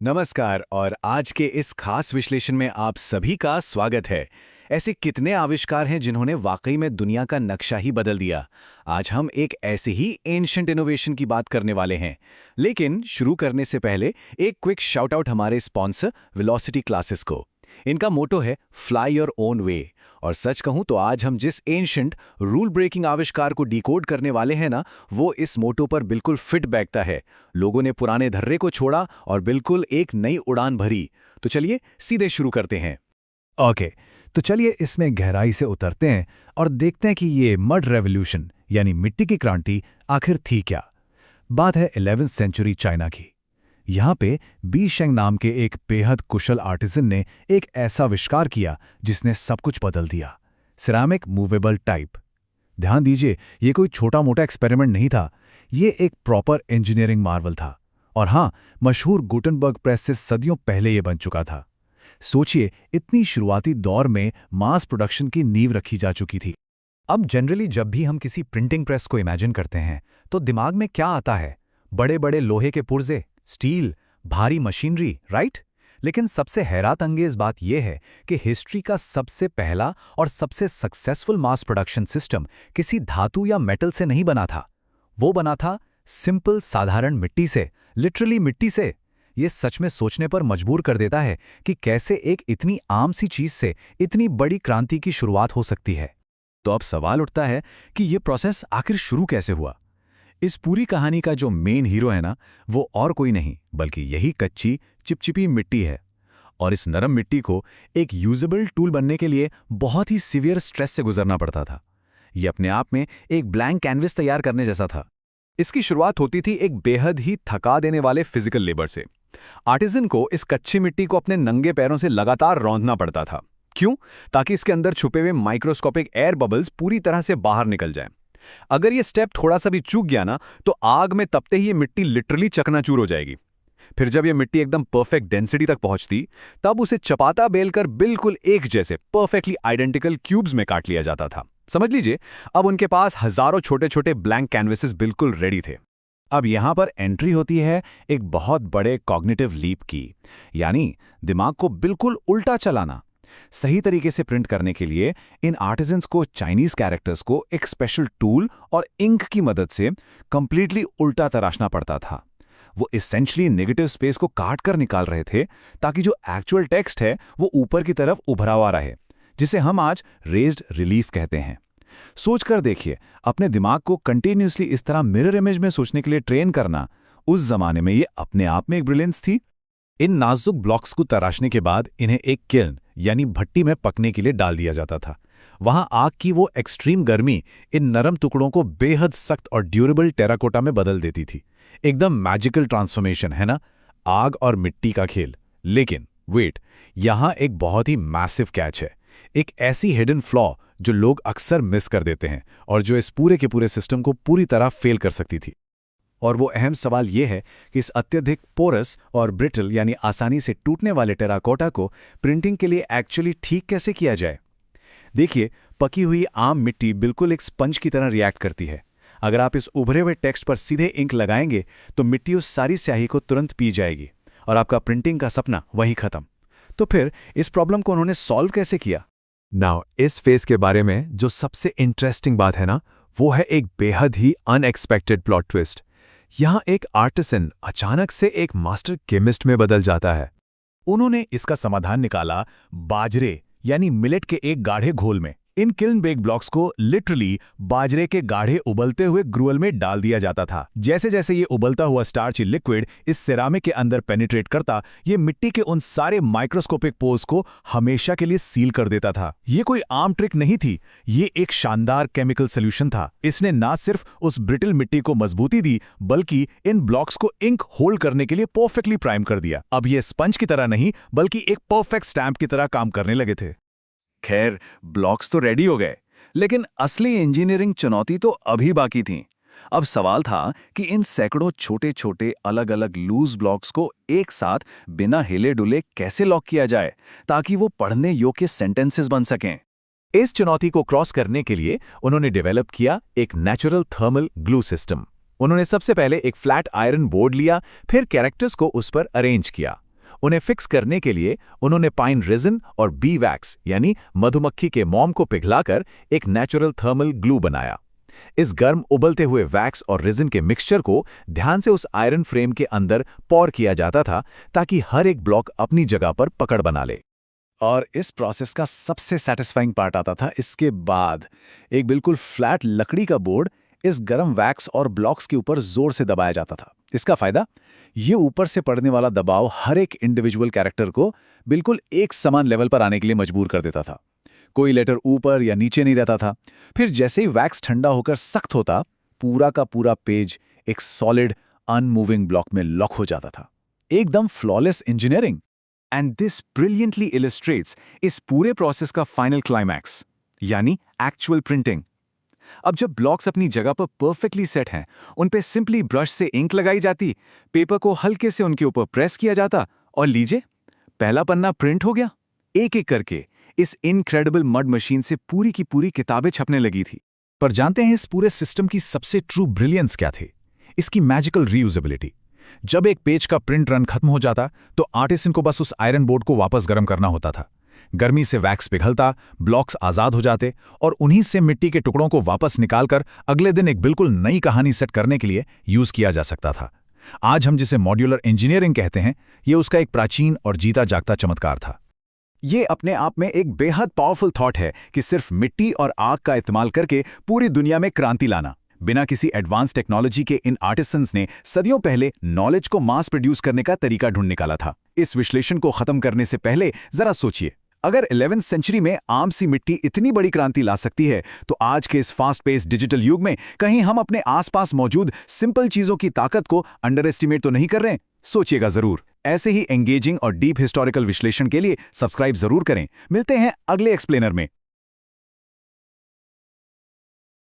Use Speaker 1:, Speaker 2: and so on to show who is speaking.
Speaker 1: नमस्कार और आज के इस खास विश्लेषण में आप सभी का स्वागत है। ऐसे कितने आविष्कार हैं जिन्होंने वाकई में दुनिया का नक्शा ही बदल दिया। आज हम एक ऐसे ही एंशिएंट इनोवेशन की बात करने वाले हैं। लेकिन शुरू करने से पहले एक क्विक शाउट आउट हमारे स्पॉन्सर वेलोसिटी क्लासेस को। इनका मोटो है फ्लाई योर ओन वे। और सच कहूं तो आज हम जिस एंशिएंट रूल ब्रेकिंग आविष्कार को डिकोड करने वाले हैं ना, वो इस मोटो पर बिल्कुल फिट बैठता है। लोगों ने पुराने धर्रे को छोड़ा और बिल्कुल एक नई उड़ान भरी। तो चलिए सीधे शुरू करते हैं।
Speaker 2: ओके, तो चलिए इसमें गहराई से उतरते हैं और देखते हैं कि ये मड रेवोल्यूशन यानी मिट्टी की क्रांति आखिर थी क्या। बात है 11वीं सेंचुरी चाइना की। यहाँ पे बी शेंग नाम के एक बेहद कुशल आर्टिजन ने एक ऐसा आविष्कार किया जिसने सब कुछ बदल दिया। Ceramic movable type. ध्यान दीजिए, ये कोई छोटा मोटा एक्सपेरिमेंट नहीं था, ये एक प्रॉपर इंजीनियरिंग मार्वल था। और हाँ, मशहूर गुटेनबर्ग प्रेस से सदियों पहले ये बन चुका था। सोचिए, इतनी शुरुआती दौर में मास प्रोडक्शन की नींव रखी जा चुकी थी। अब जनरली जब भी हम किसी प्रिंटिंग प्रेस को इमेजिन करते हैं तो दिमाग में क्या आता है? बड़े बड़े लोहे के पुर्जे, स्टील, भारी मशीनरी, राइट? लेकिन सबसे हैरत अंगेज बात यह है कि हिस्ट्री का सबसे पहला और सबसे सक्सेसफुल मास प्रोडक्शन सिस्टम किसी धातु या मेटल से नहीं बना था। वो बना था सिंपल साधारण मिट्टी से, लिटरली मिट्टी से। ये सच में सोचने पर मजबूर कर देता है कि कैसे एक इतनी आम सी चीज से इतनी बड़ी क्रांति की शुरुआत हो सकती है। तो अब सवाल उठता है कि ये प्रोसेस आखिर शुरू कैसे हुआ। इस पूरी कहानी का जो मेन हीरो है ना, वो और कोई नहीं बल्कि यही कच्ची चिपचिपी मिट्टी है। और इस नरम मिट्टी को एक यूजेबल टूल बनने के लिए बहुत ही सीवियर स्ट्रेस से गुजरना पड़ता था। ये अपने आप में एक ब्लैंक कैनवस तैयार करने जैसा था। इसकी शुरुआत होती थी एक बेहद ही थका देने वाले फिजिकल लेबर से। आर्टिजन को इस कच्ची मिट्टी को अपने नंगे पैरों से लगातार रौंदना पड़ता था। क्यों? ताकि इसके अंदर छुपे हुए माइक्रोस्कोपिक एयर बबल्स पूरी तरह से बाहर निकल जाएं। अगर ये स्टेप थोड़ा सा भी चूक गया ना, तो आग में तपते ही ये मिट्टी लिटरली चकनाचूर हो जाएगी। फिर जब ये मिट्टी एकदम परफेक्ट डेंसिटी तक पहुंचती, तब उसे चपाता बेलकर बिल्कुल एक जैसे परफेक्टली आइडेंटिकल क्यूब्स में काट लिया जाता था। समझ लीजिए, अब उनके पास हजारों छोटे छोटे ब्लैंक कैनवसेस बिल्कुल रेडी थे। अब यहां पर एंट्री होती है एक बहुत बड़े कॉग्निटिव लीप की, यानी दिमाग को बिल्कुल उल्टा चलाना। सही तरीके से प्रिंट करने के लिए इन आर्टिजन्स को चाइनीज कैरेक्टर्स को एक स्पेशल टूल और इंक की मदद से कंप्लीटली उल्टा तराशना पड़ता था। वो एसेंशियली नेगेटिव स्पेस को काट कर निकाल रहे थे ताकि जो एक्चुअल टेक्स्ट है वो ऊपर की तरफ उभरा हुआ रहे, जिसे हम आज रेज्ड रिलीफ कहते हैं। सोच कर देखिए, अपने दिमाग को कंटिन्यूसली इस तरह मिरर इमेज में सोचने के लिए ट्रेन करना, उस जमाने में ये अपने आप में एक ब्रिलियंस थी। इन नाजुक ब्लॉक्स को तराशने के बाद इन्हें एक किल्न यानी भट्टी में पकने के लिए डाल दिया जाता था। वहां आग की वो एक्सट्रीम गर्मी इन नरम टुकड़ों को बेहद सख्त और ड्यूरेबल टेराकोटा में बदल देती थी। एकदम मैजिकल ट्रांसफॉर्मेशन है ना, आग और मिट्टी का खेल। लेकिन वेट, यहां एक बहुत ही मैसिव कैच है, एक ऐसी हिडन फ्लॉ जो लोग अक्सर मिस कर देते हैं और जो इस पूरे के पूरे सिस्टम को पूरी तरह फेल कर सकती थी। और वो अहम सवाल ये है कि इस अत्यधिक पोरस और ब्रिटल यानी आसानी से टूटने वाले टेराकोटा को प्रिंटिंग के लिए एक्चुअली ठीक कैसे किया जाए। देखिए, पकी हुई आम मिट्टी बिल्कुल एक स्पंज की तरह रिएक्ट करती है। अगर आप इस उभरे हुए टेक्स्ट पर सीधे इंक लगाएंगे तो मिट्टी उस सारी स्याही को तुरंत पी जाएगी और आपका प्रिंटिंग का सपना वहीं खत्म। तो फिर इस प्रॉब्लम को उन्होंने सॉल्व कैसे किया? नाउ इस फेज के बारे में जो सबसे इंटरेस्टिंग बात है ना, वो है एक बेहद ही अनएक्सपेक्टेड प्लॉट ट्विस्ट। यहां एक आर्टिसन अचानक से एक मास्टर केमिस्ट में बदल जाता है। उन्होंने इसका समाधान निकाला बाजरे यानी मिलेट के एक गाढ़े घोल में। इन किल्न बेक ब्लॉक्स को लिटरली बाजरे के गाढ़े उबलते हुए ग्रुअल में डाल दिया जाता था। जैसे जैसे ये उबलता हुआ स्टार्ची लिक्विड इस सिरामिक के अंदर पेनिट्रेट करता, ये मिट्टी के उन सारे माइक्रोस्कोपिक पोर्स को हमेशा के लिए सील कर देता था। ये कोई आम ट्रिक नहीं थी, ये एक शानदार केमिकल सोल्यूशन था। इसने ना सिर्फ उस ब्रिटल मिट्टी को मजबूती दी, बल्कि इन ब्लॉक्स को इंक होल्ड करने के लिए परफेक्टली प्राइम कर दिया। अब ये स्पंज की तरह नहीं बल्कि एक परफेक्ट स्टैम्प की तरह काम करने लगे थे। खैर, ब्लॉक्स तो रेडी हो गए, लेकिन असली इंजीनियरिंग चुनौती तो अभी बाकी थी। अब सवाल था कि इन सैकड़ों छोटे छोटे अलग अलग लूज ब्लॉक्स को एक साथ बिना हिले डुले कैसे लॉक किया जाए ताकि वो पढ़ने योग्य सेंटेंसेस बन सकें। इस चुनौती को क्रॉस करने के लिए उन्होंने डेवलप किया एक नेचुरल थर्मल ग्लू सिस्टम। उन्होंने सबसे पहले एक फ्लैट आयरन बोर्ड लिया, फिर कैरेक्टर्स को उस पर अरेंज किया। उन्हें फिक्स करने के लिए उन्होंने पाइन रेजिन और बी वैक्स यानी मधुमक्खी के मोम को पिघलाकर एक नेचुरल थर्मल ग्लू बनाया। इस गर्म उबलते हुए वैक्स और रेजिन के मिक्सचर को ध्यान से उस आयरन फ्रेम के अंदर पौर किया जाता था ताकि हर एक ब्लॉक अपनी जगह पर पकड़ बना ले। और इस प्रोसेस का सबसे सैटिस्फाइंग पार्ट आता था इसके बाद। एक बिल्कुल फ्लैट लकड़ी का बोर्ड इस गर्म वैक्स और ब्लॉक्स के ऊपर जोर से दबाया जाता था। इसका फायदा, ये ऊपर से पड़ने वाला दबाव हर एक इंडिविजुअल कैरेक्टर को बिल्कुल एक समान लेवल पर आने के लिए मजबूर कर देता था। कोई लेटर ऊपर या नीचे नहीं रहता था। फिर जैसे ही वैक्स ठंडा होकर सख्त होता, पूरा का पूरा पेज एक सॉलिड अनमूविंग ब्लॉक में लॉक हो जाता था। एकदम flawless engineering. And this brilliantly illustrates इस पूरे प्रोसेस का फाइनल क्लाइमैक्स, यानी एक्चुअल प्रिंटिंग। अब जब ब्लॉक्स अपनी जगह पर परफेक्टली सेट हैं, उन पे सिंपली ब्रश से इंक लगाई जाती, पेपर को हल्के से उनके ऊपर प्रेस किया जाता और लीजिए, पहला पन्ना प्रिंट हो गया। एक एक करके इस इनक्रेडिबल मड मशीन से पूरी की पूरी किताबें छपने लगी थी। पर जानते हैं इस पूरे सिस्टम की सबसे ट्रू ब्रिलियंस क्या थी? इसकी मैजिकल रीयूजेबिलिटी। जब एक पेज का प्रिंट रन खत्म हो जाता तो आर्टिसन को बस उस आयरन बोर्ड को वापस गर्म करना होता था। गर्मी से वैक्स पिघलता, ब्लॉक्स आजाद हो जाते और उन्हीं से मिट्टी के टुकड़ों को वापस निकालकर अगले दिन एक बिल्कुल नई कहानी सेट करने के लिए यूज किया जा सकता था। आज हम जिसे मॉड्यूलर इंजीनियरिंग कहते हैं, ये उसका एक प्राचीन और जीता जागता चमत्कार था। ये अपने आप में एक बेहद पावरफुल थॉट है कि सिर्फ मिट्टी और आग का इस्तेमाल करके पूरी दुनिया में क्रांति लाना। बिना किसी एडवांस टेक्नोलॉजी के इन आर्टिसंस ने सदियों पहले नॉलेज को मास प्रोड्यूस करने का तरीका ढूंढ निकाला था। इस विश्लेषण को खत्म करने से पहले जरा सोचिए, अगर 11वीं सेंचुरी में आम सी मिट्टी इतनी बड़ी क्रांति ला सकती है, तो आज के इस फास्ट पेस डिजिटल युग में कहीं हम अपने आसपास मौजूद सिंपल चीजों की ताकत को अंडर एस्टिमेट तो नहीं कर रहे हैं? सोचिएगा जरूर। ऐसे ही एंगेजिंग और डीप हिस्टोरिकल विश्लेषण के लिए सब्सक्राइब जरूर करें। मिलते हैं अगले एक्सप्लेनर में।